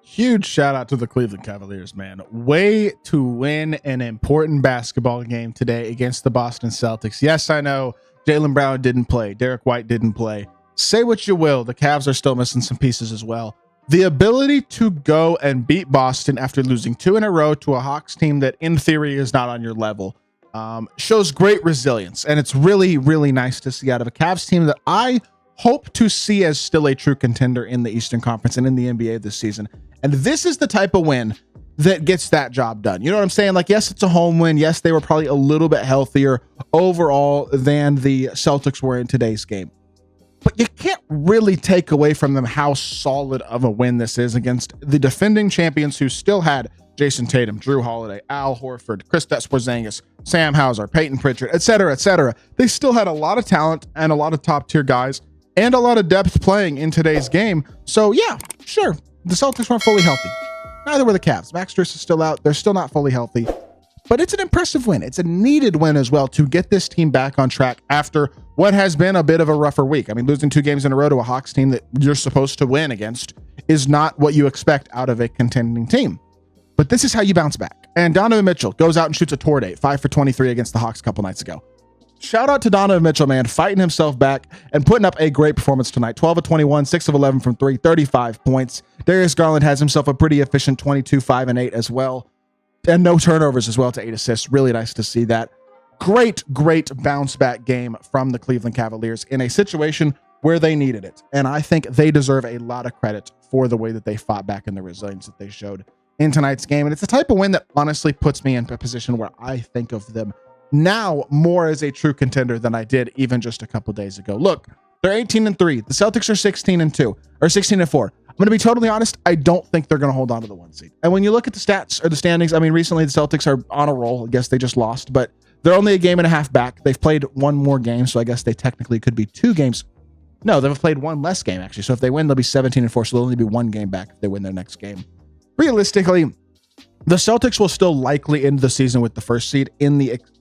Huge shout out to the Cleveland Cavaliers, man. Way to win an important basketball game today against the Boston Celtics. Yes, I know Jaylen Brown didn't play. Derek White didn't play. Say what you will, the Cavs are still missing some pieces as well. The ability to go and beat Boston after losing 2 in a row to a Hawks team that in theory is not on your level shows great resilience. And it's really, really nice to see out of a Cavs team that I hope to see as still a true contender in the Eastern Conference and in the NBA this season. And this is the type of win that gets that job done. You know what I'm saying? Like, yes, it's a home win. Yes, they were probably a little bit healthier overall than the Celtics were in today's game. But you can't really take away from them how solid of a win this is against the defending champions who still had Jason Tatum, Drew Holiday, Al Horford, Kristaps Porzingis, Sam Hauser, Peyton Pritchard, et cetera, et cetera. They still had a lot of talent and a lot of top tier guys and a lot of depth playing in today's game. So yeah, sure. The Celtics weren't fully healthy. Neither were the Cavs. Max Strus is still out. They're still not fully healthy. But it's an impressive win. It's a needed win as well to get this team back on track after what has been a bit of a rougher week. I mean, losing 2 games in a row to a Hawks team that you're supposed to win against is not what you expect out of a contending team. But this is how you bounce back. And Donovan Mitchell goes out and shoots a tour date, 5 for 23 against the Hawks a couple nights ago. Shout out to Donovan Mitchell, man, fighting himself back and putting up a great performance tonight. 12 of 21, 6 of 11 from 3, 35 points. Darius Garland has himself a pretty efficient 22, 5, and 8 as well. And no turnovers as well to 8 assists. Really nice to see that. Great bounce back game from the Cleveland Cavaliers in a situation where they needed it. And I think they deserve a lot of credit for the way that they fought back and the resilience that they showed in tonight's game. And it's the type of win that honestly puts me in a position where I think of them now more as a true contender than I did even just a couple days ago. Look, they're 18-3. The Celtics are 16-2 or 16-4. I'm going to be totally honest. I don't think they're going to hold on to the 1 seed. And when you look at the stats or the standings, I mean, recently the Celtics are on a roll. I guess they just lost, but they're only a game and a half back. They've played 1 more game, so I guess they technically could be 2 games. No, they've played 1 less game actually. So if they win, they'll be 17-4. So they'll only be 1 game back if they win their next game. Realistically, the Celtics will still likely end the season with the 1st seed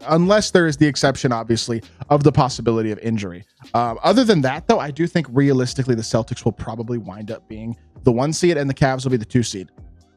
unless there is the exception, obviously, of the possibility of injury. Other than that, though, I do think realistically the Celtics will probably wind up being the 1 seed and the Cavs will be the 2 seed.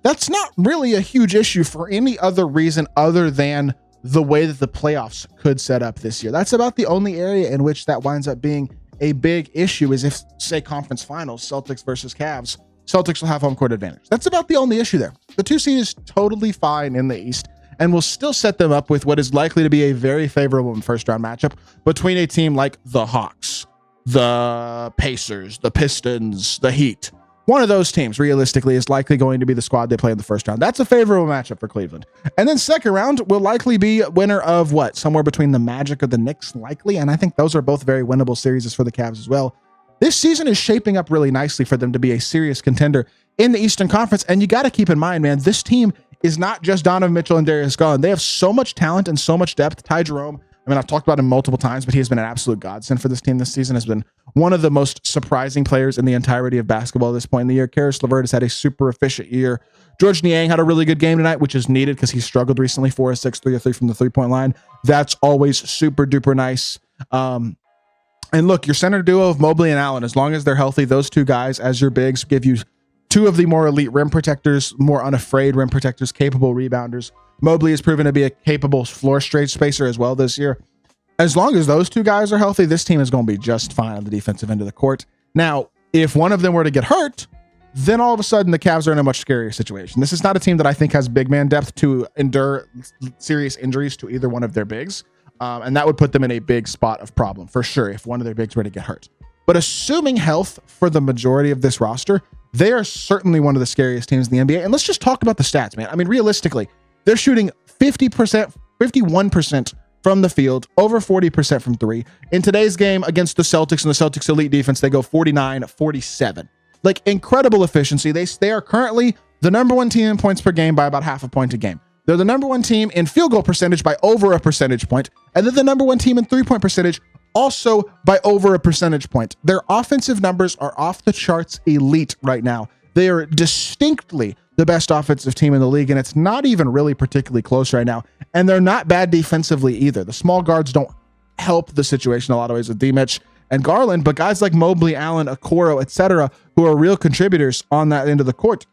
That's not really a huge issue for any other reason other than the way that the playoffs could set up this year. That's about the only area in which that winds up being a big issue is if, say, conference finals, Celtics versus Cavs, Celtics will have home court advantage. That's about the only issue there. The 2 seed is totally fine in the East and will still set them up with what is likely to be a very favorable first round matchup between a team like the Hawks, the Pacers, the Pistons, the Heat. One of those teams realistically is likely going to be the squad they play in the first round. That's a favorable matchup for Cleveland. And then second round will likely be winner of what? Somewhere between the Magic or the Knicks likely. And I think those are both very winnable series for the Cavs as well. This season is shaping up really nicely for them to be a serious contender in the Eastern Conference. And you got to keep in mind, man, this team is not just Donovan Mitchell and Darius Garland. They have so much talent and so much depth. Ty Jerome, I mean, I've talked about him multiple times, but he has been an absolute godsend for this team this season, has been one of the most surprising players in the entirety of basketball at this point in the year. Karis LeVert has had a super efficient year. George Niang had a really good game tonight, which is needed because he struggled recently. 4 of 6, 3 of 3 from the 3-point line. That's always super duper nice. And look, your center duo of Mobley and Allen, as long as they're healthy, those 2 guys as your bigs give you 2 of the more elite rim protectors, more unafraid rim protectors, capable rebounders. Mobley has proven to be a capable floor straight spacer as well this year. As long as those 2 guys are healthy, this team is going to be just fine on the defensive end of the court. Now, if one of them were to get hurt, then all of a sudden the Cavs are in a much scarier situation. This is not a team that I think has big man depth to endure serious injuries to either one of their bigs. And that would put them in a big spot of problem for sure if one of their bigs were to get hurt. But assuming health for the majority of this roster, they are certainly one of the scariest teams in the NBA. And let's just talk about the stats, man. I mean, realistically, they're shooting 50%, 51% from the field, over 40% from 3. In today's game against the Celtics and the Celtics elite defense, they go 49-47. Like, incredible efficiency. They are currently the number 1 team in points per game by about half a point a game. They're the number 1 team in field goal percentage by over a percentage point. And they're the number 1 team in 3-point percentage also by over a percentage point. Their offensive numbers are off the charts elite right now. They are distinctly the best offensive team in the league, and it's not even really particularly close right now. And they're not bad defensively either. The small guards don't help the situation in a lot of ways with D-Mitch and Garland, but guys like Mobley, Allen, Okoro, etc., who are real contributors on that end of the court,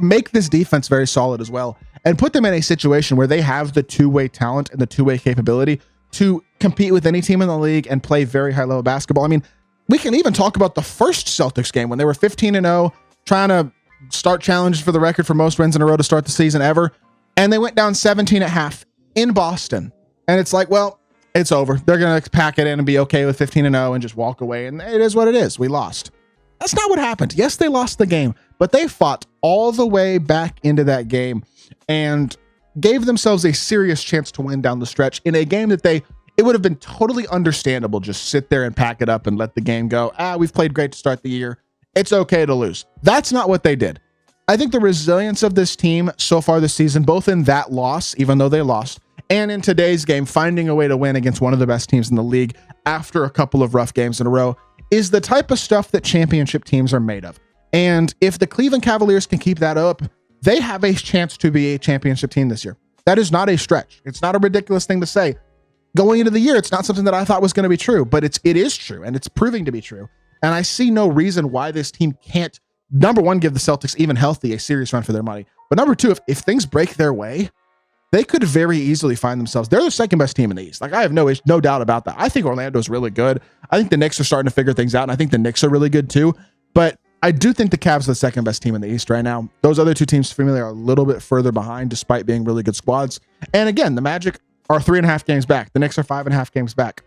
make this defense very solid as well, and put them in a situation where they have the two-way talent and the two-way capability to compete with any team in the league and play very high-level basketball. I mean, we can even talk about the first Celtics game when they were 15-0, trying to start challenges for the record for most wins in a row to start the season ever, and they went down 17 at half in Boston. And it's like, well, it's over. They're going to pack it in and be okay with 15-0 and just walk away, and it is what it is. We lost. That's not what happened. Yes, they lost the game, but they fought all the way back into that game and gave themselves a serious chance to win down the stretch in a game that it would have been totally understandable. Just sit there and pack it up and let the game go. We've played great to start the year. It's okay to lose. That's not what they did. I think the resilience of this team so far this season, both in that loss, even though they lost, and in today's game, finding a way to win against one of the best teams in the league after a couple of rough games in a row, is the type of stuff that championship teams are made of. And if the Cleveland Cavaliers can keep that up, they have a chance to be a championship team this year. That is not a stretch. It's not a ridiculous thing to say. Going into the year, it's not something that I thought was going to be true, but it is true, and it's proving to be true. And I see no reason why this team can't, number one, give the Celtics, even healthy, a serious run for their money. But number two, if things break their way, they could very easily find themselves. They're the second best team in the East. Like, I have no doubt about that. I think Orlando's really good. I think the Knicks are starting to figure things out, and I think the Knicks are really good too. But I do think the Cavs are the second best team in the East right now. Those other two teams, for me, are a little bit further behind, despite being really good squads. And again, the Magic are 3.5 games back. The Knicks are 5.5 games back.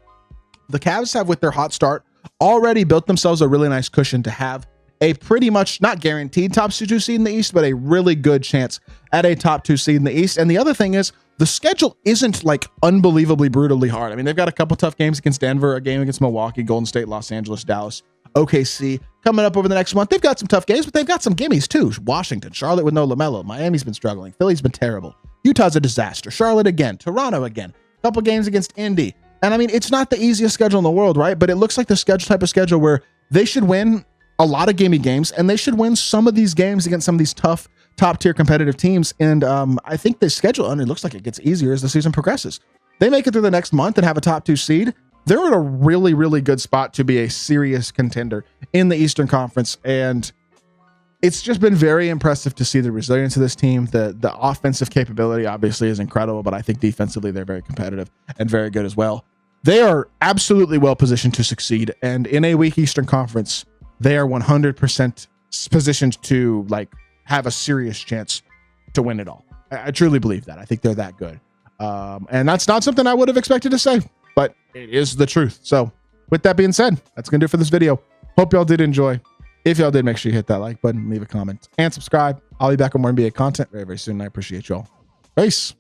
The Cavs have, with their hot start, already built themselves a really nice cushion to have a pretty much not guaranteed top 2 seed in the East, but a really good chance at a top 2 seed in the East. And the other thing is, the schedule isn't like unbelievably brutally hard. I mean, they've got a couple tough games against Denver, a game against Milwaukee, Golden State, Los Angeles, Dallas, OKC coming up over the next month. They've got some tough games, but they've got some gimmies too. Washington, Charlotte with no LaMelo. Miami's been struggling. Philly's been terrible. Utah's a disaster. Charlotte again. Toronto again. A couple games against Indy. And I mean, it's not the easiest schedule in the world, right? But it looks like the type of schedule where they should win a lot of gimme games, and they should win some of these games against some of these tough top-tier competitive teams. And I think the schedule, and it looks like it gets easier as the season progresses. They make it through the next month and have a top 2 seed. They're in a really, really good spot to be a serious contender in the Eastern Conference. And it's just been very impressive to see the resilience of this team. The offensive capability obviously is incredible, but I think defensively they're very competitive and very good as well. They are absolutely well positioned to succeed. And in a weak Eastern Conference, they are 100% positioned to have a serious chance to win it all. I truly believe that. I think they're that good. And that's not something I would have expected to say, but it is the truth. So with that being said, that's going to do it for this video. Hope y'all did enjoy. If y'all did, make sure you hit that like button, leave a comment, and subscribe. I'll be back with more NBA content very, very soon. I appreciate y'all. Peace.